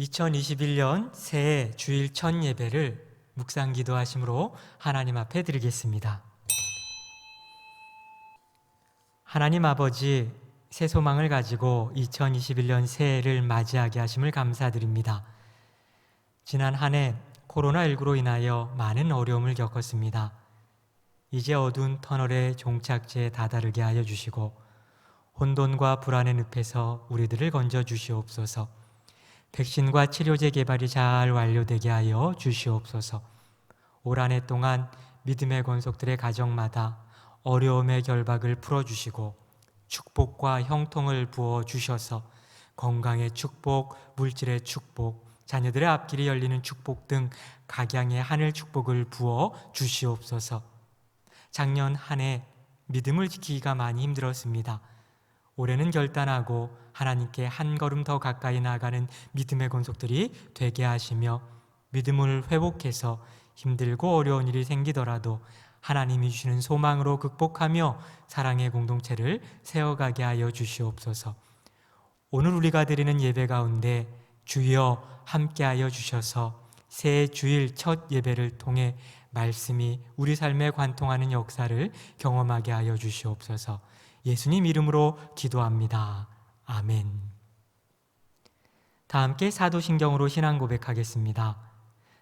2021년 새해 주일 첫 예배를 묵상 기도하심으로 하나님 앞에 드리겠습니다. 하나님 아버지, 새 소망을 가지고 2021년 새해를 맞이하게 하심을 감사드립니다. 지난 한 해 코로나19로 인하여 많은 어려움을 겪었습니다. 이제 어두운 터널의 종착지에 다다르게 하여 주시고 혼돈과 불안의 늪에서 우리들을 건져 주시옵소서. 백신과 치료제 개발이 잘 완료되게 하여 주시옵소서. 올 한 해 동안 믿음의 권속들의 가정마다 어려움의 결박을 풀어주시고 축복과 형통을 부어주셔서 건강의 축복, 물질의 축복, 자녀들의 앞길이 열리는 축복 등 각양의 하늘 축복을 부어 주시옵소서. 작년 한 해 믿음을 지키기가 많이 힘들었습니다. 올해는 결단하고 하나님께 한 걸음 더 가까이 나아가는 믿음의 권속들이 되게 하시며 믿음을 회복해서 힘들고 어려운 일이 생기더라도 하나님이 주시는 소망으로 극복하며 사랑의 공동체를 세워가게 하여 주시옵소서. 오늘 우리가 드리는 예배 가운데 주여 함께하여 주셔서 새 주일 첫 예배를 통해 말씀이 우리 삶에 관통하는 역사를 경험하게 하여 주시옵소서. 예수님 이름으로 기도합니다. 아멘. 다 함께 사도신경으로 신앙 고백하겠습니다.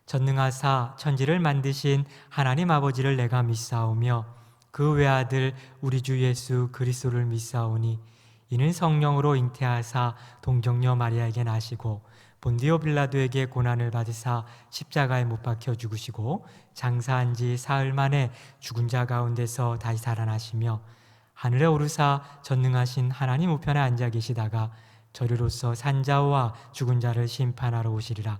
전능하사 천지를 만드신 하나님 아버지를 내가 믿사오며 그 외아들 우리 주 예수 그리스도를 믿사오니 이는 성령으로 잉태하사 동정녀 마리아에게 나시고 본디오 빌라도에게 고난을 받으사 십자가에 못 박혀 죽으시고 장사한 지 사흘 만에 죽은 자 가운데서 다시 살아나시며 하늘에 오르사 전능하신 하나님 우편에 앉아 계시다가 저리로서 산자와 죽은 자를 심판하러 오시리라.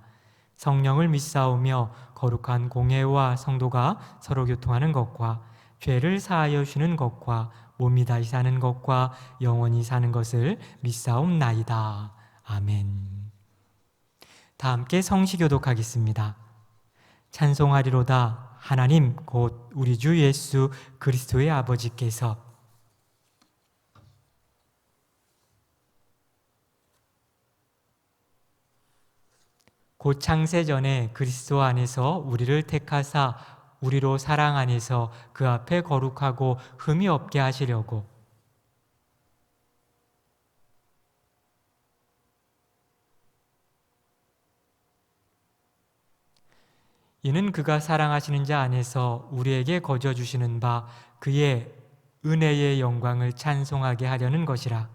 성령을 믿사오며 거룩한 공회와 성도가 서로 교통하는 것과 죄를 사하여 주는 것과 몸이 다시 사는 것과 영원히 사는 것을 믿사옵나이다. 아멘. 다 함께 성시교독하겠습니다. 찬송하리로다 하나님 곧 우리 주 예수 그리스도의 아버지께서 곧 창세전에 그리스도 안에서 우리를 택하사 우리로 사랑 안에서 그 앞에 거룩하고 흠이 없게 하시려고 이는 그가 사랑하시는 자 안에서 우리에게 거저 주시는 바 그의 은혜의 영광을 찬송하게 하려는 것이라.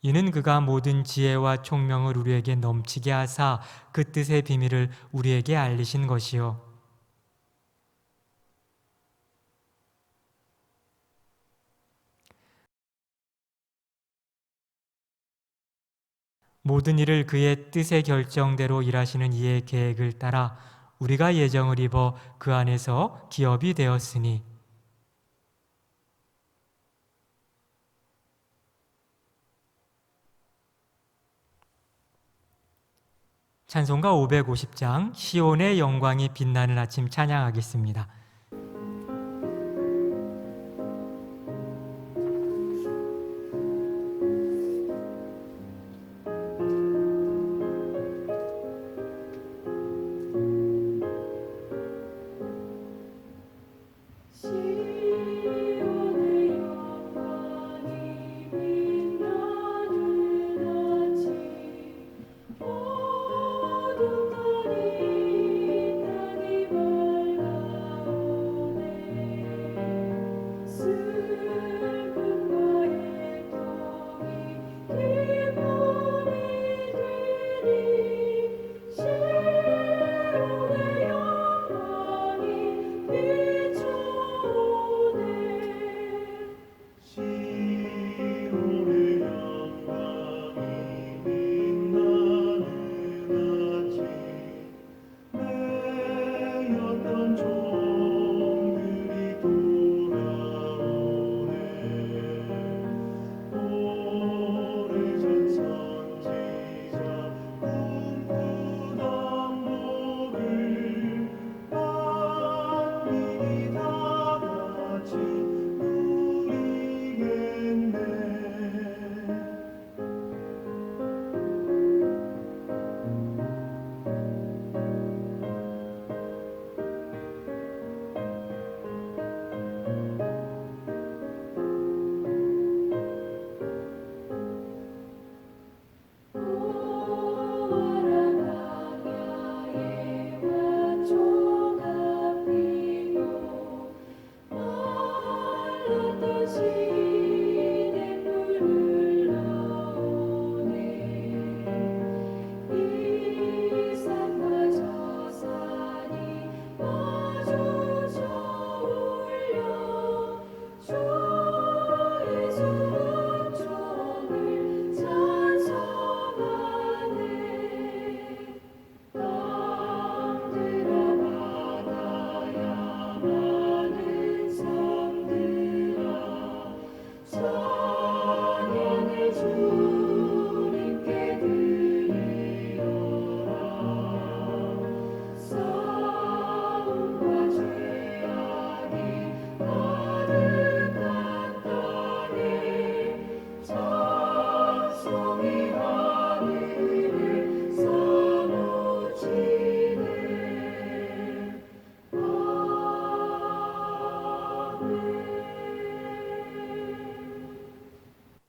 이는 그가 모든 지혜와 총명을 우리에게 넘치게 하사 그 뜻의 비밀을 우리에게 알리신 것이요 모든 일을 그의 뜻의 결정대로 일하시는 이의 계획을 따라 우리가 예정을 입어 그 안에서 기업이 되었으니 찬송가 550장 시온의 영광이 빛나는 아침 찬양하겠습니다.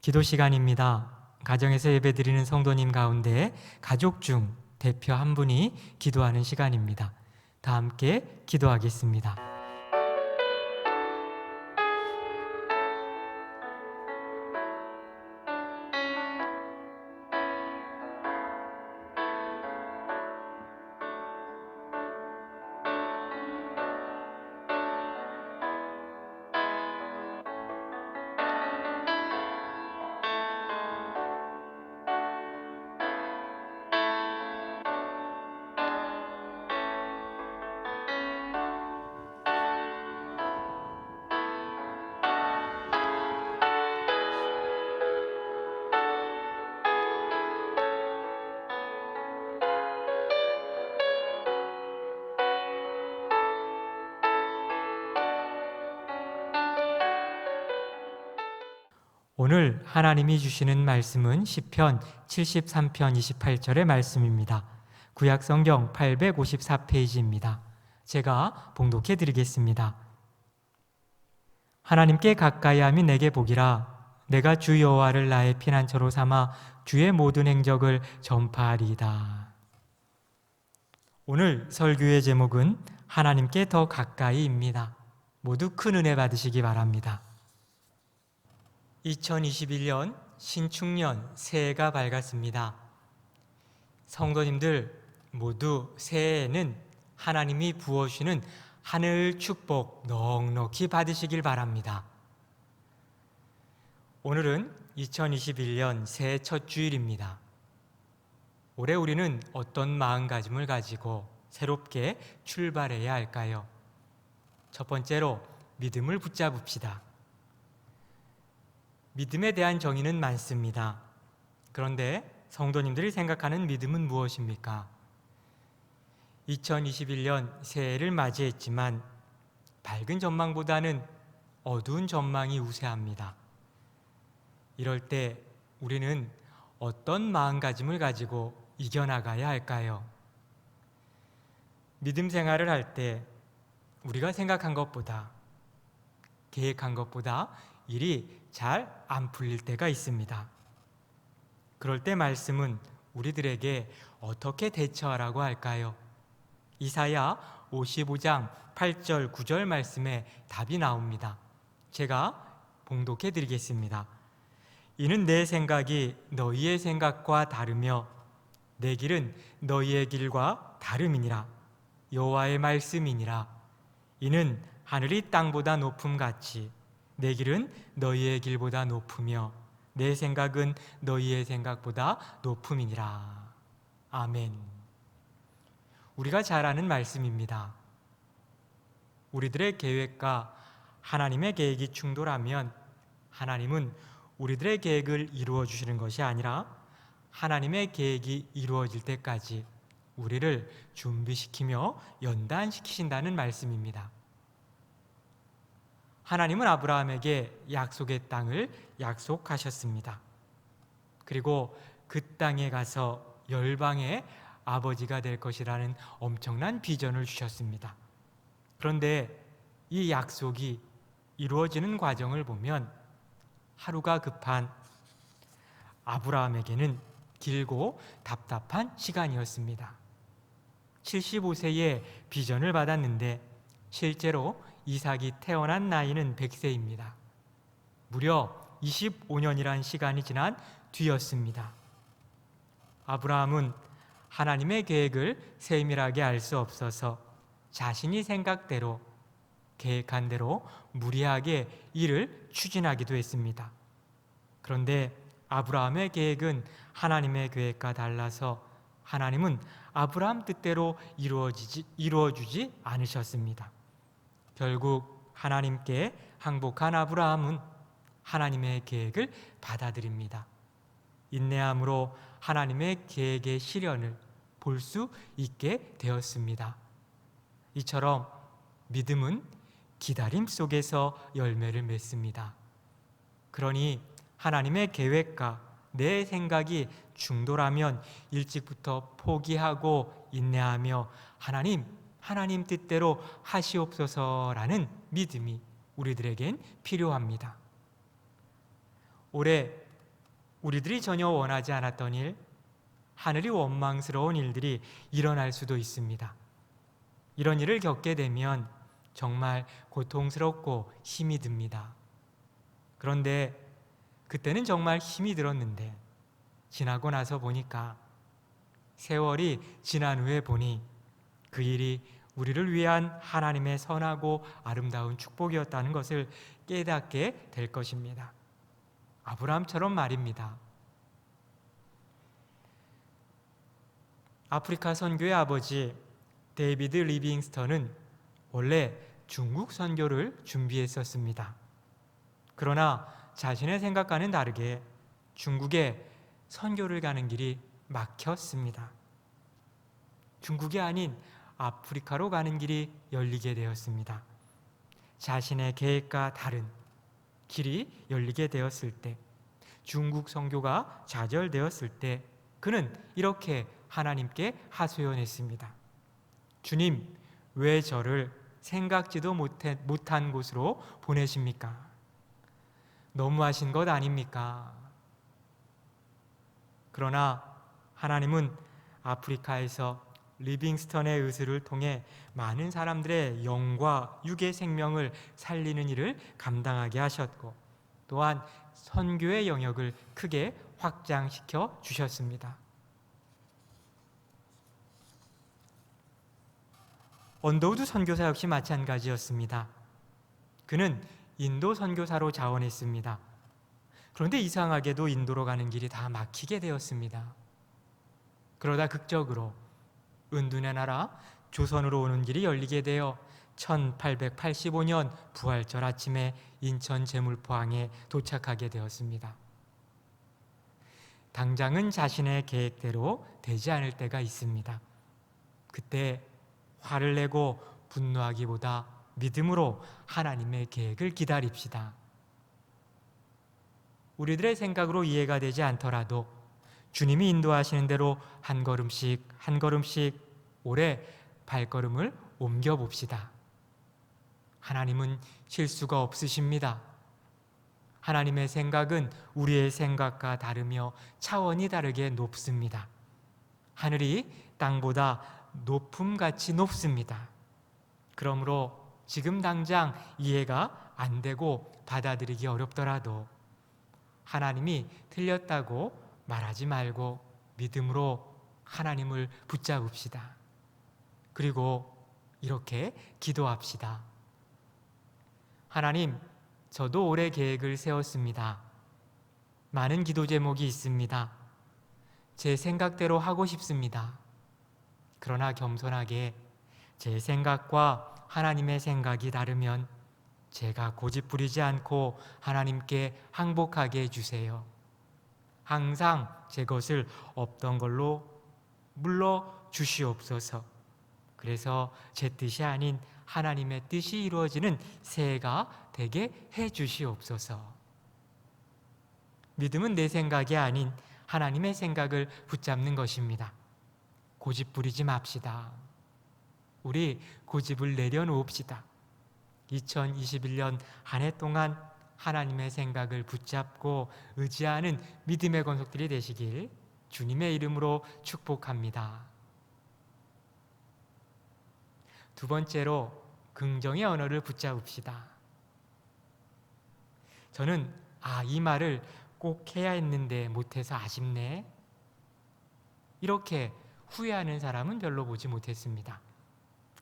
기도 시간입니다. 가정에서 예배드리는 성도님 가운데 가족 중 대표 한 분이 기도하는 시간입니다. 다 함께 기도하겠습니다. 오늘 하나님이 주시는 말씀은 시편 73편 28절의 말씀입니다. 구약 성경 854페이지입니다. 제가 봉독해 드리겠습니다. 하나님께 가까이 함이 내게 복이라. 내가 주 여호와를 나의 피난처로 삼아 주의 모든 행적을 전파하리이다. 오늘 설교의 제목은 하나님께 더 가까이입니다. 모두 큰 은혜 받으시기 바랍니다. 2021년 신축년 새해가 밝았습니다. 성도님들 모두 새해에는 하나님이 부어주시는 하늘 축복 넉넉히 받으시길 바랍니다. 오늘은 2021년 새해 첫 주일입니다. 올해 우리는 어떤 마음가짐을 가지고 새롭게 출발해야 할까요? 첫 번째로 믿음을 붙잡읍시다. 믿음에 대한 정의는 많습니다. 그런데 성도님들이 생각하는 믿음은 무엇입니까? 2021년 새해를 맞이했지만 밝은 전망보다는 어두운 전망이 우세합니다. 이럴 때 우리는 어떤 마음가짐을 가지고 이겨나가야 할까요? 믿음 생활을 할 때 우리가 생각한 것보다, 계획한 것보다 일이 잘 안 풀릴 때가 있습니다. 그럴 때 말씀은 우리들에게 어떻게 대처하라고 할까요? 이사야 55장 8절 9절 말씀에 답이 나옵니다. 제가 봉독해 드리겠습니다. 이는 내 생각이 너희의 생각과 다르며 내 길은 너희의 길과 다름이니라. 여호와의 말씀이니라. 이는 하늘이 땅보다 높음같이 내 길은 너희의 길보다 높으며 내 생각은 너희의 생각보다 높음이니라. 아멘. 우리가 잘 아는 말씀입니다. 우리들의 계획과 하나님의 계획이 충돌하면 하나님은 우리들의 계획을 이루어 주시는 것이 아니라 하나님의 계획이 이루어질 때까지 우리를 준비시키며 연단시키신다는 말씀입니다. 하나님은 아브라함에게 약속의 땅을 약속하셨습니다. 그리고 그 땅에 가서 열방의 아버지가 될 것이라는 엄청난 비전을 주셨습니다. 그런데 이 약속이 이루어지는 과정을 보면 하루가 급한 아브라함에게는 길고 답답한 시간이었습니다. 75세에 비전을 받았는데 실제로 이삭이 태어난 나이는 100세입니다. 무려 25년이란 시간이 지난 뒤였습니다. 아브라함은 하나님의 계획을 세밀하게 알 수 없어서 자신이 생각대로 계획한 대로 무리하게 일을 추진하기도 했습니다. 그런데 아브라함의 계획은 하나님의 계획과 달라서 하나님은 아브라함 뜻대로 이루어주지 않으셨습니다. 결국 하나님께 항복한 아브라함은 하나님의 계획을 받아들입니다. 인내함으로 하나님의 계획의 실현을 볼 수 있게 되었습니다. 이처럼 믿음은 기다림 속에서 열매를 맺습니다. 그러니 하나님의 계획과 내 생각이 충돌하면 일찍부터 포기하고 인내하며 하나님 뜻대로 하시옵소서라는 믿음이 우리들에겐 필요합니다. 올해 우리들이 전혀 원하지 않았던 일, 하늘이 원망스러운 일들이 일어날 수도 있습니다. 이런 일을 겪게 되면 정말 고통스럽고 힘이 듭니다. 그런데 그때는 정말 힘이 들었는데 지나고 나서 보니까, 세월이 지난 후에 보니 그 일이 우리를 위한 하나님의 선하고 아름다운 축복이었다는 것을 깨닫게 될 것입니다. 아브라함처럼 말입니다. 아프리카 선교의 아버지 데이비드 리빙스턴은 원래 중국 선교를 준비했었습니다. 그러나 자신의 생각과는 다르게 중국에 선교를 가는 길이 막혔습니다. 중국이 아닌 아프리카로 가는 길이 열리게 되었습니다. 자신의 계획과 다른 길이 열리게 되었을 때, 중국 선교가 좌절되었을 때 그는 이렇게 하나님께 하소연했습니다. 주님, 왜 저를 생각지도 못한 곳으로 보내십니까? 너무하신 것 아닙니까? 그러나 하나님은 아프리카에서 리빙스턴의 의술을 통해 많은 사람들의 영과 육의 생명을 살리는 일을 감당하게 하셨고, 또한 선교의 영역을 크게 확장시켜 주셨습니다. 언더우드 선교사 역시 마찬가지였습니다. 그는 인도 선교사로 자원했습니다. 그런데 이상하게도 인도로 가는 길이 다 막히게 되었습니다. 그러다 극적으로 은둔의 나라 조선으로 오는 길이 열리게 되어 1885년 부활절 아침에 인천 제물포항에 도착하게 되었습니다. 당장은 자신의 계획대로 되지 않을 때가 있습니다. 그때 화를 내고 분노하기보다 믿음으로 하나님의 계획을 기다립시다. 우리들의 생각으로 이해가 되지 않더라도 주님이 인도하시는 대로 한 걸음씩 한 걸음씩 오래 발걸음을 옮겨봅시다. 하나님은 실수가 없으십니다. 하나님의 생각은 우리의 생각과 다르며 차원이 다르게 높습니다. 하늘이 땅보다 높음같이 높습니다. 그러므로 지금 당장 이해가 안 되고 받아들이기 어렵더라도 하나님이 틀렸다고 말하지 말고 믿음으로 하나님을 붙잡읍시다. 그리고 이렇게 기도합시다. 하나님, 저도 올해 계획을 세웠습니다. 많은 기도 제목이 있습니다. 제 생각대로 하고 싶습니다. 그러나 겸손하게 제 생각과 하나님의 생각이 다르면 제가 고집 부리지 않고 하나님께 항복하게 해주세요. 항상 제 것을 없던 걸로 물러 주시옵소서. 그래서 제 뜻이 아닌 하나님의 뜻이 이루어지는 새해가 되게 해주시옵소서. 믿음은 내 생각이 아닌 하나님의 생각을 붙잡는 것입니다. 고집 부리지 맙시다. 우리 고집을 내려놓읍시다. 2021년 한 해 동안 하나님의 생각을 붙잡고 의지하는 믿음의 권속들이 되시길 주님의 이름으로 축복합니다. 두 번째로 긍정의 언어를 붙잡읍시다. 저는 이 말을 꼭 해야 했는데 못해서 아쉽네, 이렇게 후회하는 사람은 별로 보지 못했습니다.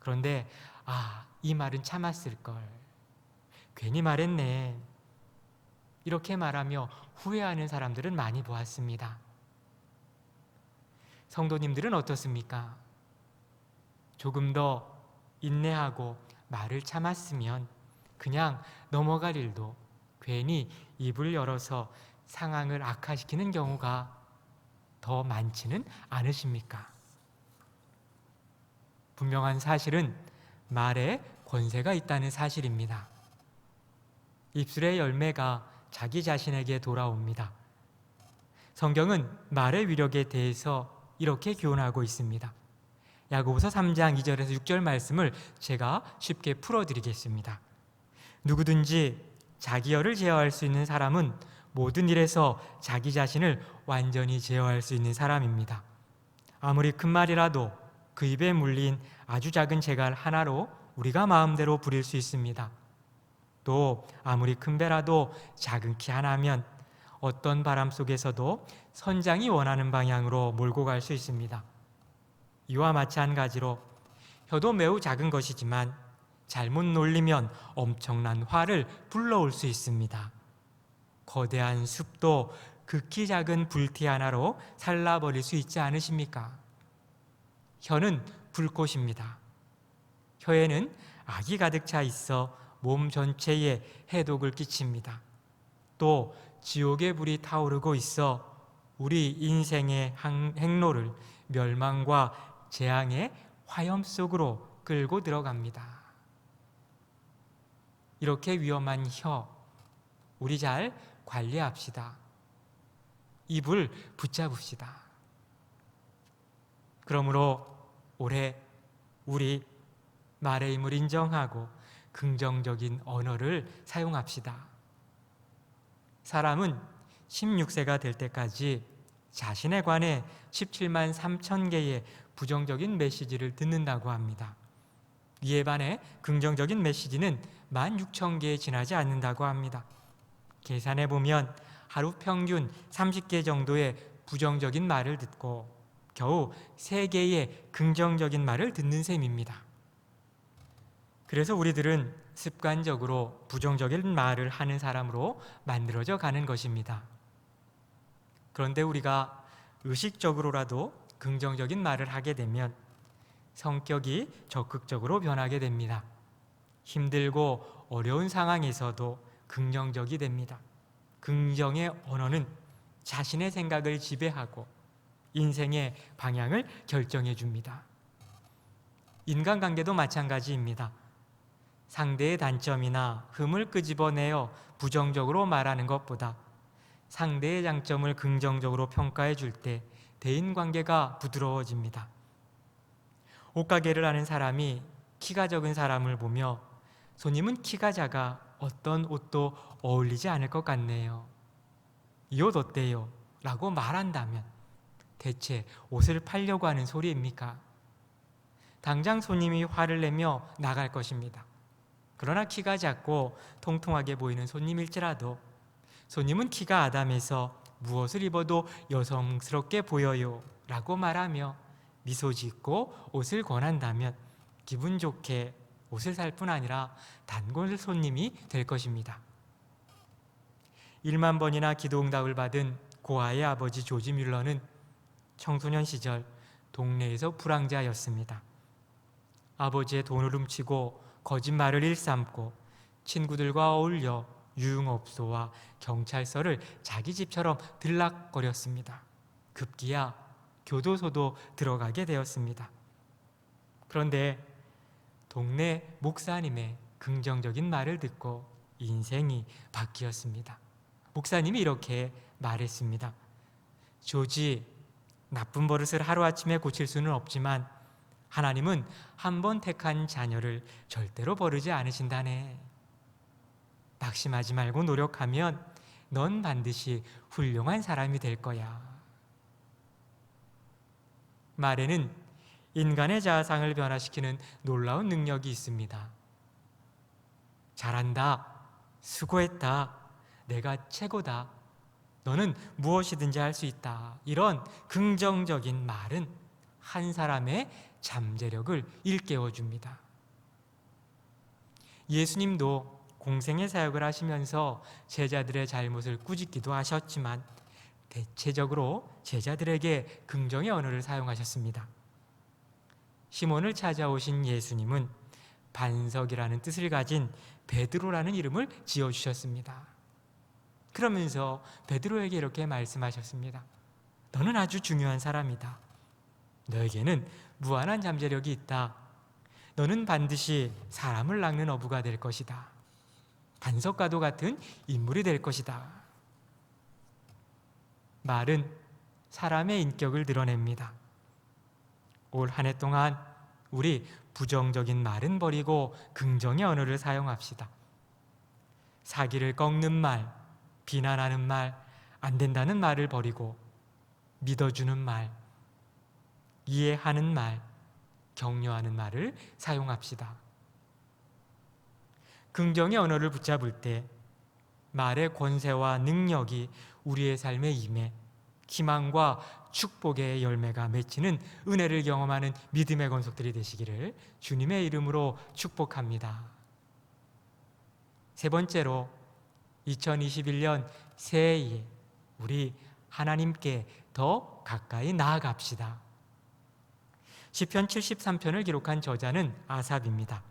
그런데 이 말은 참았을걸, 괜히 말했네, 이렇게 말하며 후회하는 사람들은 많이 보았습니다. 성도님들은 어떻습니까? 조금 더 인내하고 말을 참았으면 그냥 넘어갈 일도 괜히 입을 열어서 상황을 악화시키는 경우가 더 많지는 않으십니까? 분명한 사실은 말에 권세가 있다는 사실입니다. 입술의 열매가 자기 자신에게 돌아옵니다. 성경은 말의 위력에 대해서 이렇게 교훈하고 있습니다. 야고보서 3장 2절에서 6절 말씀을 제가 쉽게 풀어드리겠습니다. 누구든지 자기 열을 제어할 수 있는 사람은 모든 일에서 자기 자신을 완전히 제어할 수 있는 사람입니다. 아무리 큰 말이라도 그 입에 물린 아주 작은 재갈 하나로 우리가 마음대로 부릴 수 있습니다. 또 아무리 큰 배라도 작은 키 하나면 어떤 바람 속에서도 선장이 원하는 방향으로 몰고 갈 수 있습니다. 이와 마찬가지로 혀도 매우 작은 것이지만 잘못 놀리면 엄청난 화를 불러올 수 있습니다. 거대한 숲도 극히 작은 불티 하나로 살라버릴 수 있지 않으십니까? 혀는 불꽃입니다. 혀에는 악이 가득 차 있어 몸 전체에 해독을 끼칩니다. 또 지옥의 불이 타오르고 있어 우리 인생의 행로를 멸망과 재앙의 화염 속으로 끌고 들어갑니다. 이렇게 위험한 혀, 우리 잘 관리합시다. 입을 붙잡읍시다. 그러므로 올해 우리 말의 힘을 인정하고 긍정적인 언어를 사용합시다. 사람은 16세가 될 때까지 자신에 관해 17만 3천 개의 부정적인 메시지를 듣는다고 합니다. 이에 반해 긍정적인 메시지는 16,000개에 지나지 않는다고 합니다. 계산해 보면 하루 평균 30개 정도의 부정적인 말을 듣고 겨우 3개의 긍정적인 말을 듣는 셈입니다. 그래서 우리들은 습관적으로 부정적인 말을 하는 사람으로 만들어져 가는 것입니다. 그런데 우리가 의식적으로라도 긍정적인 말을 하게 되면 성격이 적극적으로 변하게 됩니다. 힘들고 어려운 상황에서도 긍정적이 됩니다. 긍정의 언어는 자신의 생각을 지배하고 인생의 방향을 결정해 줍니다. 인간관계도 마찬가지입니다. 상대의 단점이나 흠을 끄집어내어 부정적으로 말하는 것보다 상대의 장점을 긍정적으로 평가해 줄 때 대인관계가 부드러워집니다. 옷가게를 하는 사람이 키가 적은 사람을 보며 손님은 키가 작아 어떤 옷도 어울리지 않을 것 같네요. 이 옷 어때요? 라고 말한다면 대체 옷을 팔려고 하는 소리입니까? 당장 손님이 화를 내며 나갈 것입니다. 그러나 키가 작고 통통하게 보이는 손님일지라도 손님은 키가 아담해서 무엇을 입어도 여성스럽게 보여요 라고 말하며 미소 짓고 옷을 권한다면 기분 좋게 옷을 살 뿐 아니라 단골 손님이 될 것입니다. 1만 번이나 기도응답을 받은 고아의 아버지 조지 뮬러는 청소년 시절 동네에서 불황자였습니다. 아버지의 돈을 훔치고 거짓말을 일삼고 친구들과 어울려 유흥업소와 경찰서를 자기 집처럼 들락거렸습니다. 급기야 교도소도 들어가게 되었습니다. 그런데 동네 목사님의 긍정적인 말을 듣고 인생이 바뀌었습니다. 목사님이 이렇게 말했습니다. 조지, 나쁜 버릇을 하루아침에 고칠 수는 없지만 하나님은 한 번 택한 자녀를 절대로 버리지 않으신다네. 낙심하지 말고 노력하면 넌 반드시 훌륭한 사람이 될 거야. 말에는 인간의 자아상을 변화시키는 놀라운 능력이 있습니다. 잘한다, 수고했다, 내가 최고다, 너는 무엇이든지 할 수 있다. 이런 긍정적인 말은 한 사람의 잠재력을 일깨워줍니다. 예수님도 공생의 사역을 하시면서 제자들의 잘못을 꾸짖기도 하셨지만 대체적으로 제자들에게 긍정의 언어를 사용하셨습니다. 시몬을 찾아오신 예수님은 반석이라는 뜻을 가진 베드로라는 이름을 지어주셨습니다. 그러면서 베드로에게 이렇게 말씀하셨습니다. 너는 아주 중요한 사람이다. 너에게는 무한한 잠재력이 있다. 너는 반드시 사람을 낚는 어부가 될 것이다. 반석과도 같은 인물이 될 것이다. 말은 사람의 인격을 드러냅니다. 올 한 해 동안 우리 부정적인 말은 버리고 긍정의 언어를 사용합시다. 사기를 꺾는 말, 비난하는 말, 안 된다는 말을 버리고 믿어주는 말, 이해하는 말, 격려하는 말을 사용합시다. 긍정의 언어를 붙잡을 때 말의 권세와 능력이 우리의 삶에 임해 희망과 축복의 열매가 맺히는 은혜를 경험하는 믿음의 권속들이 되시기를 주님의 이름으로 축복합니다. 세 번째로 2021년 새해에 우리 하나님께 더 가까이 나아갑시다. 시편 73편을 기록한 저자는 아삽입니다.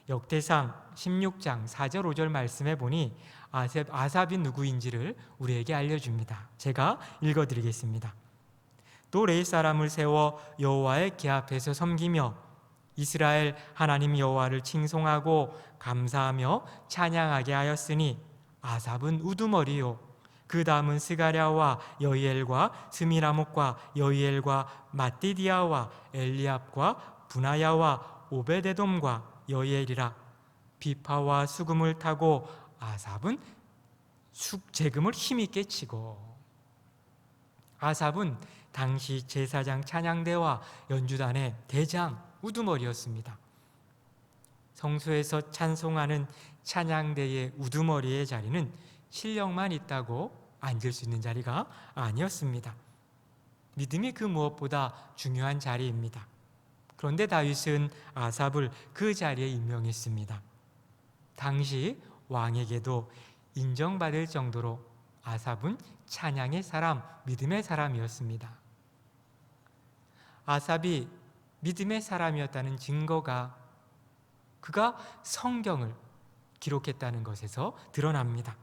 역대상 16장 4절 5절 말씀해 보니 아삽이 누구인지를 우리에게 알려줍니다. 제가 읽어드리겠습니다. 또 레위 사람을 세워 여호와의 궤 앞에서 섬기며 이스라엘 하나님 여호와를 칭송하고 감사하며 찬양하게 하였으니 아삽은 우두머리요 그 다음은 스가랴와 여이엘과 스미라목과 여이엘과 마띠디아와 엘리압과 분하야와 오베데돔과 여이엘이라. 비파와 수금을 타고 아삽은 재금을 힘있게 치고. 아삽은 당시 제사장 찬양대와 연주단의 대장 우두머리였습니다. 성소에서 찬송하는 찬양대의 우두머리의 자리는 실력만 있다고 앉을 수 있는 자리가 아니었습니다. 믿음이 그 무엇보다 중요한 자리입니다. 그런데 다윗은 아삽을 그 자리에 임명했습니다. 당시 왕에게도 인정받을 정도로 아삽은 찬양의 사람, 믿음의 사람이었습니다. 아삽이 믿음의 사람이었다는 증거가 그가 성경을 기록했다는 것에서 드러납니다.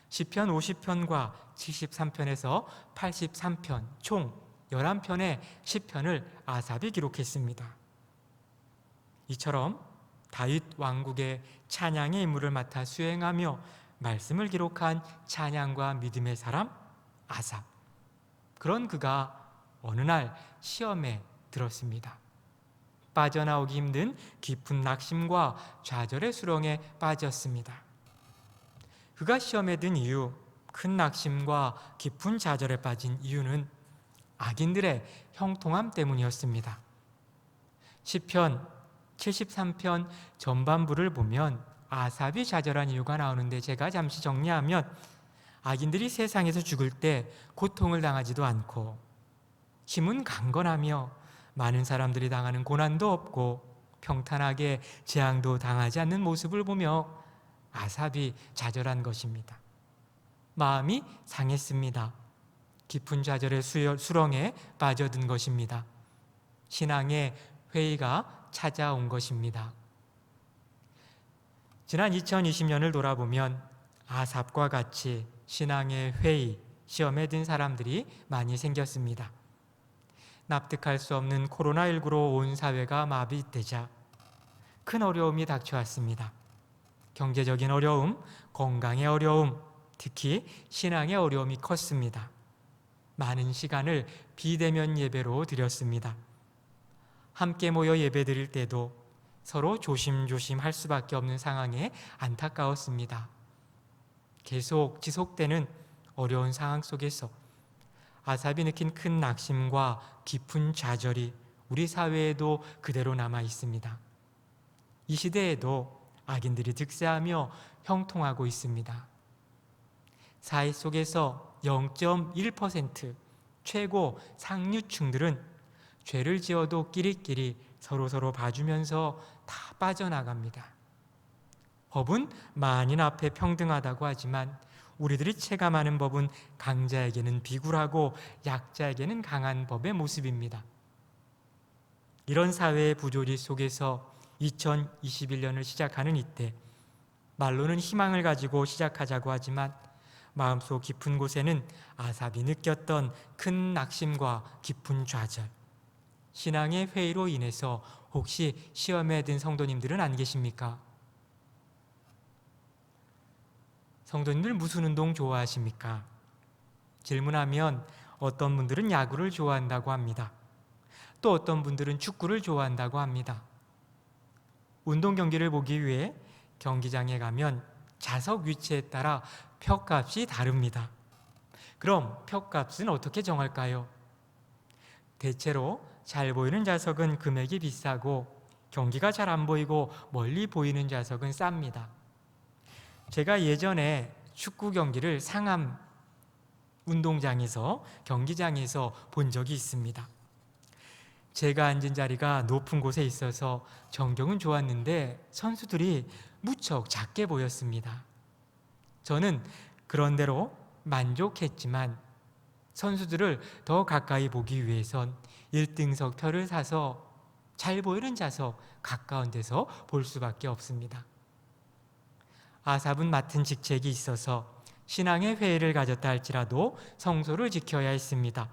시편 50편과 73편에서 83편 총 11편의 시편을 아삽이 기록했습니다. 이처럼 다윗 왕국의 찬양의 임무를 맡아 수행하며 말씀을 기록한 찬양과 믿음의 사람 아삽. 그런 그가 어느 날 시험에 들었습니다. 빠져나오기 힘든 깊은 낙심과 좌절의 수렁에 빠졌습니다. 그가 시험에 든 이유, 큰 낙심과 깊은 좌절에 빠진 이유는 악인들의 형통함 때문이었습니다. 시편 73편 전반부를 보면 아삽이 좌절한 이유가 나오는데 제가 잠시 정리하면 악인들이 세상에서 죽을 때 고통을 당하지도 않고 힘은 강건하며 많은 사람들이 당하는 고난도 없고 평탄하게 재앙도 당하지 않는 모습을 보며 아삽이 좌절한 것입니다. 마음이 상했습니다. 깊은 좌절의 수렁에 빠져든 것입니다. 신앙의 회의가 찾아온 것입니다. 지난 2020년을 돌아보면 아삽과 같이 신앙의 회의, 시험에 든 사람들이 많이 생겼습니다. 납득할 수 없는 코로나19로 온 사회가 마비되자 큰 어려움이 닥쳐왔습니다. 경제적인 어려움, 건강의 어려움, 특히 신앙의 어려움이 컸습니다. 많은 시간을 비대면 예배로 드렸습니다. 함께 모여 예배 드릴 때도 서로 조심조심 할 수밖에 없는 상황에 안타까웠습니다. 계속 지속되는 어려운 상황 속에서 아삽이 느낀 큰 낙심과 깊은 좌절이 우리 사회에도 그대로 남아 있습니다. 이 시대에도 악인들이 득세하며 형통하고 있습니다. 사회 속에서 0.1% 최고 상류층들은 죄를 지어도 끼리끼리 서로 봐주면서 다 빠져나갑니다. 법은 만인 앞에 평등하다고 하지만 우리들이 체감하는 법은 강자에게는 비굴하고 약자에게는 강한 법의 모습입니다. 이런 사회의 부조리 속에서 2021년을 시작하는 이때 말로는 희망을 가지고 시작하자고 하지만 마음속 깊은 곳에는 아삽이 느꼈던 큰 낙심과 깊은 좌절, 신앙의 회의로 인해서 혹시 시험에 든 성도님들은 안 계십니까? 성도님들 무슨 운동 좋아하십니까? 질문하면 어떤 분들은 야구를 좋아한다고 합니다. 또 어떤 분들은 축구를 좋아한다고 합니다. 운동 경기를 보기 위해 경기장에 가면 좌석 위치에 따라 표값이 다릅니다. 그럼 표값은 어떻게 정할까요? 대체로 잘 보이는 좌석은 금액이 비싸고 경기가 잘 안 보이고 멀리 보이는 좌석은 쌉니다. 제가 예전에 축구 경기를 상암 운동장에서 경기장에서 본 적이 있습니다. 제가 앉은 자리가 높은 곳에 있어서 전경은 좋았는데 선수들이 무척 작게 보였습니다. 저는 그런대로 만족했지만 선수들을 더 가까이 보기 위해선 1등석 표를 사서 잘 보이는 좌석 가까운 데서 볼 수밖에 없습니다. 아삽은 맡은 직책이 있어서 신앙의 회의를 가졌다 할지라도 성소를 지켜야 했습니다.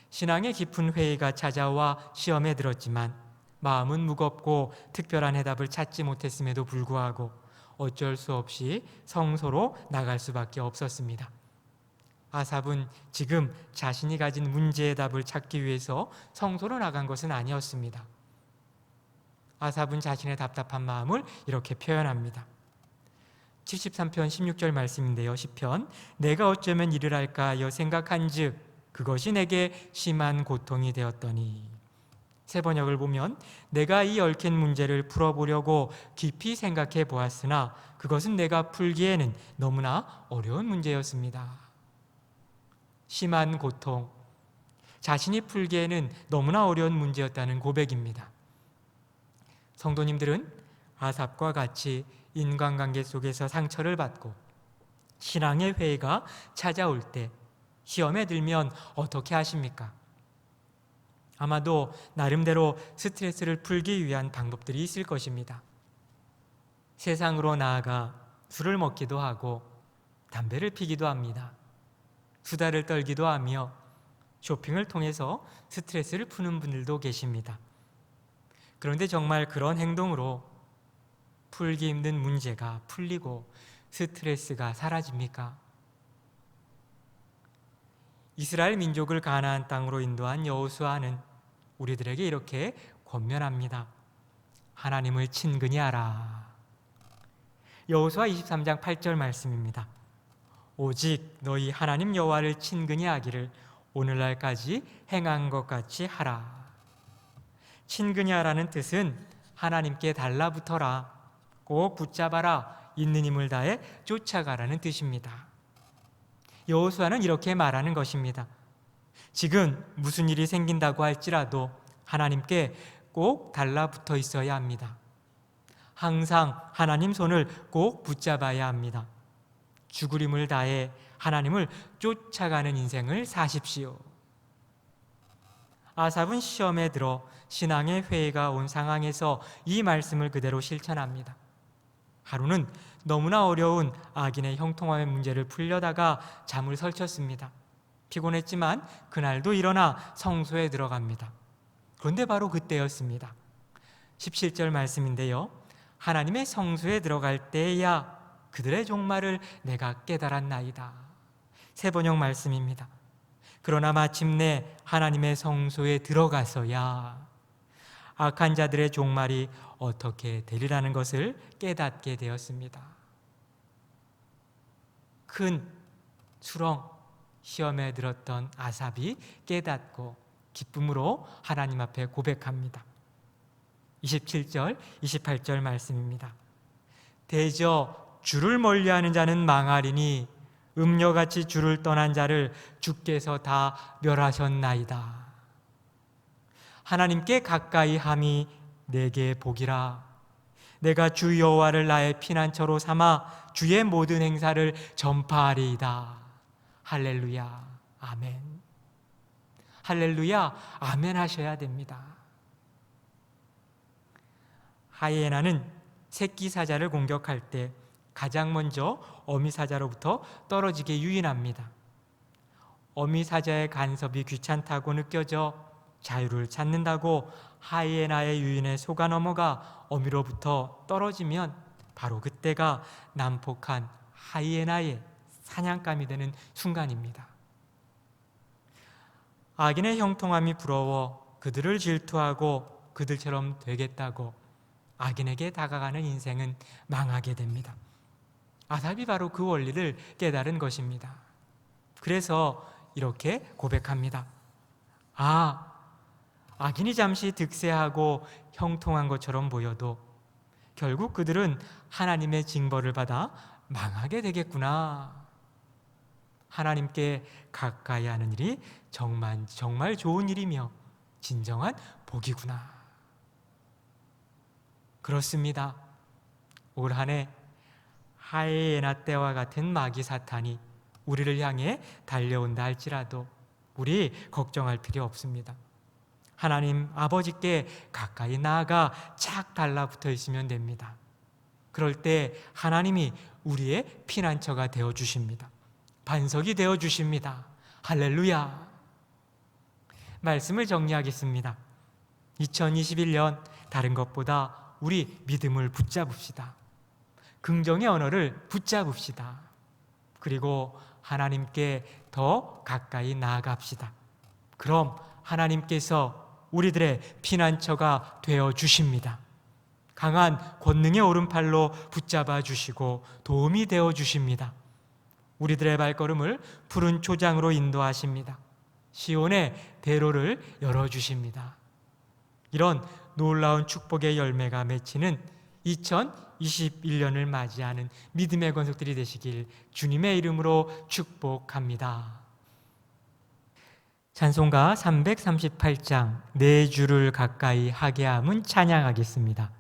신앙의 깊은 회의가 찾아와 시험에 들었지만 마음은 무겁고 특별한 해답을 찾지 못했음에도 불구하고 어쩔 수 없이 성소로 나갈 수밖에 없었습니다. 아삽은 지금 자신이 가진 문제의 답을 찾기 위해서 성소로 나간 것은 아니었습니다. 아삽은 자신의 답답한 마음을 이렇게 표현합니다. 73편 16절 말씀인데요. 시편 내가 어쩌면 이를 할까 하여 생각한즉 그것이 내게 심한 고통이 되었더니. 새 번역을 보면 내가 이 얽힌 문제를 풀어보려고 깊이 생각해 보았으나 그것은 내가 풀기에는 너무나 어려운 문제였습니다. 심한 고통, 자신이 풀기에는 너무나 어려운 문제였다는 고백입니다. 성도님들은 아삽과 같이 인간관계 속에서 상처를 받고 신앙의 회의가 찾아올 때 시험에 들면 어떻게 하십니까? 아마도 나름대로 스트레스를 풀기 위한 방법들이 있을 것입니다. 세상으로 나아가 술을 먹기도 하고 담배를 피기도 합니다. 수다를 떨기도 하며 쇼핑을 통해서 스트레스를 푸는 분들도 계십니다. 그런데 정말 그런 행동으로 풀기 힘든 문제가 풀리고 스트레스가 사라집니까? 이스라엘 민족을 가나안 땅으로 인도한 여호수아는 우리들에게 이렇게 권면합니다. 하나님을 친근히 하라. 여호수아 23장 8절 말씀입니다. 오직 너희 하나님 여호와를 친근히 하기를 오늘날까지 행한 것 같이 하라. 친근히 하라는 뜻은 하나님께 달라붙어라, 꼭 붙잡아라, 있는 힘을 다해 쫓아가라는 뜻입니다. 여호수아는 이렇게 말하는 것입니다. 지금 무슨 일이 생긴다고 할지라도 하나님께 꼭 달라붙어 있어야 합니다. 항상 하나님 손을 꼭 붙잡아야 합니다. 죽을 힘을 다해 하나님을 쫓아가는 인생을 사십시오. 아삽은 시험에 들어 신앙의 회의가 온 상황에서 이 말씀을 그대로 실천합니다. 하루는 너무나 어려운 악인의 형통함의 문제를 풀려다가 잠을 설쳤습니다. 피곤했지만 그날도 일어나 성소에 들어갑니다. 그런데 바로 그때였습니다. 17절 말씀인데요. 하나님의 성소에 들어갈 때야 그들의 종말을 내가 깨달았나이다. 새 번역 말씀입니다. 그러나 마침내 하나님의 성소에 들어가서야 악한 자들의 종말이 어떻게 되리라는 것을 깨닫게 되었습니다. 큰 수렁 시험에 들었던 아삽이 깨닫고 기쁨으로 하나님 앞에 고백합니다. 27절, 28절 말씀입니다. 대저 주를 멀리하는 자는 망하리니 음녀같이 주를 떠난 자를 주께서 다 멸하셨나이다. 하나님께 가까이 함이 내게 복이라. 내가 주 여호와를 나의 피난처로 삼아 주의 모든 행사를 전파하리이다. 할렐루야, 아멘. 할렐루야, 아멘 하셔야 됩니다. 하이에나는 새끼 사자를 공격할 때 가장 먼저 어미 사자로부터 떨어지게 유인합니다. 어미 사자의 간섭이 귀찮다고 느껴져 자유를 찾는다고 하이에나의 유인에 속아 넘어가 어미로부터 떨어지면 바로 그때가 난폭한 하이에나의 사냥감이 되는 순간입니다. 악인의 형통함이 부러워 그들을 질투하고 그들처럼 되겠다고 악인에게 다가가는 인생은 망하게 됩니다. 아삽이 바로 그 원리를 깨달은 것입니다. 그래서 이렇게 고백합니다. 악인이 잠시 득세하고 형통한 것처럼 보여도 결국 그들은 하나님의 징벌을 받아 망하게 되겠구나. 하나님께 가까이 하는 일이 정말 좋은 일이며 진정한 복이구나. 그렇습니다. 올 한 해 하이에나 때와 같은 마귀 사탄이 우리를 향해 달려온다 할지라도 우리 걱정할 필요 없습니다. 하나님 아버지께 가까이 나아가 착 달라붙어 있으면 됩니다. 그럴 때 하나님이 우리의 피난처가 되어주십니다. 반석이 되어주십니다. 할렐루야. 말씀을 정리하겠습니다. 2021년 다른 것보다 우리 믿음을 붙잡읍시다. 긍정의 언어를 붙잡읍시다. 그리고 하나님께 더 가까이 나아갑시다. 그럼 하나님께서 우리들의 피난처가 되어 주십니다. 강한 권능의 오른팔로 붙잡아 주시고 도움이 되어 주십니다. 우리들의 발걸음을 푸른 초장으로 인도하십니다. 시온의 대로를 열어주십니다. 이런 놀라운 축복의 열매가 맺히는 2021년을 맞이하는 믿음의 권속들이 되시길 주님의 이름으로 축복합니다. 찬송가 338장 내 주를 가까이 하게 함은 찬양하겠습니다.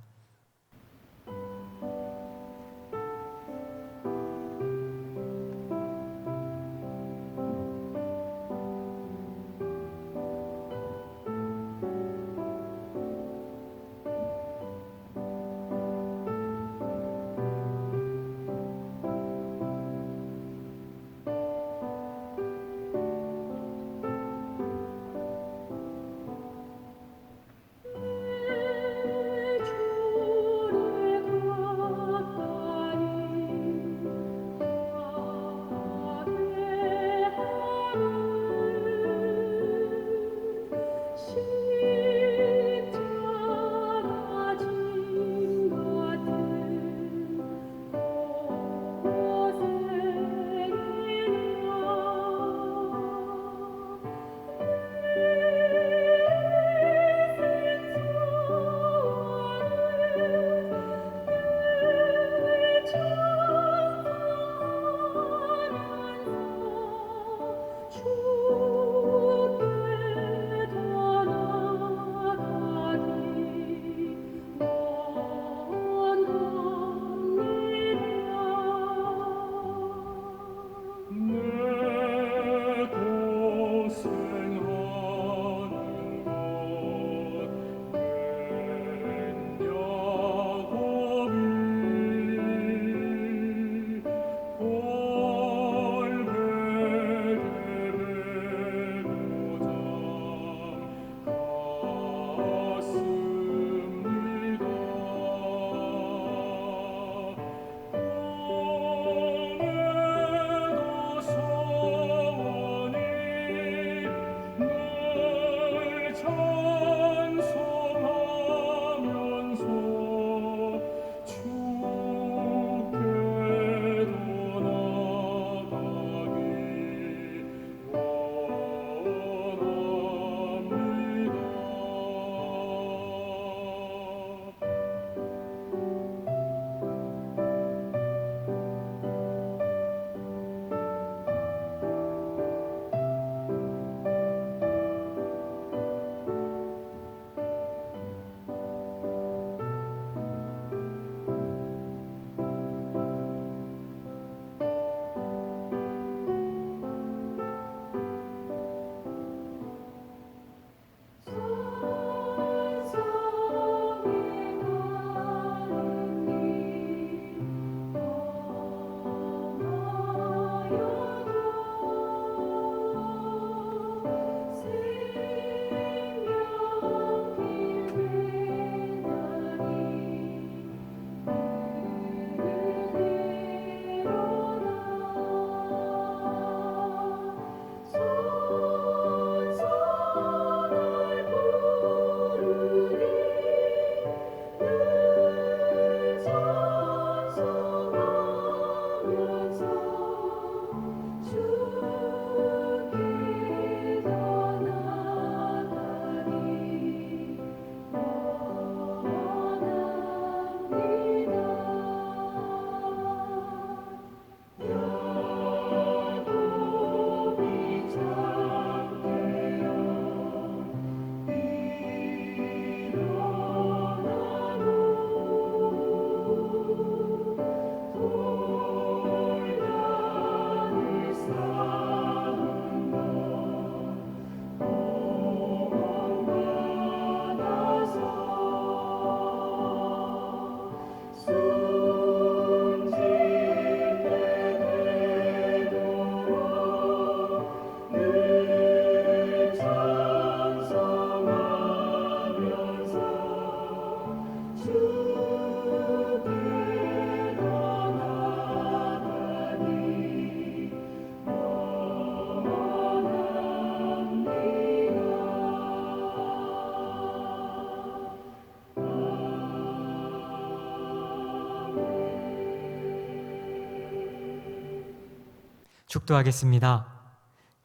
축도하겠습니다.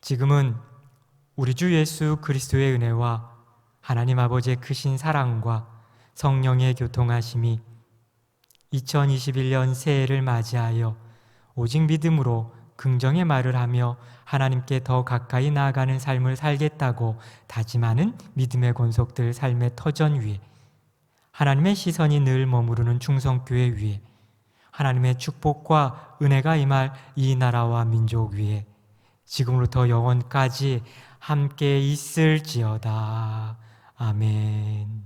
지금은 우리 주 예수 그리스도의 은혜와 하나님 아버지의 크신 사랑과 성령의 교통하심이 2021년 새해를 맞이하여 오직 믿음으로 긍정의 말을 하며 하나님께 더 가까이 나아가는 삶을 살겠다고 다짐하는 믿음의 권속들 삶의 터전 위에, 하나님의 시선이 늘 머무르는 충성교회 위에, 하나님의 축복과 은혜가 임할 이 나라와 민족 위에 지금으로부터 영원까지 함께 있을지어다. 아멘.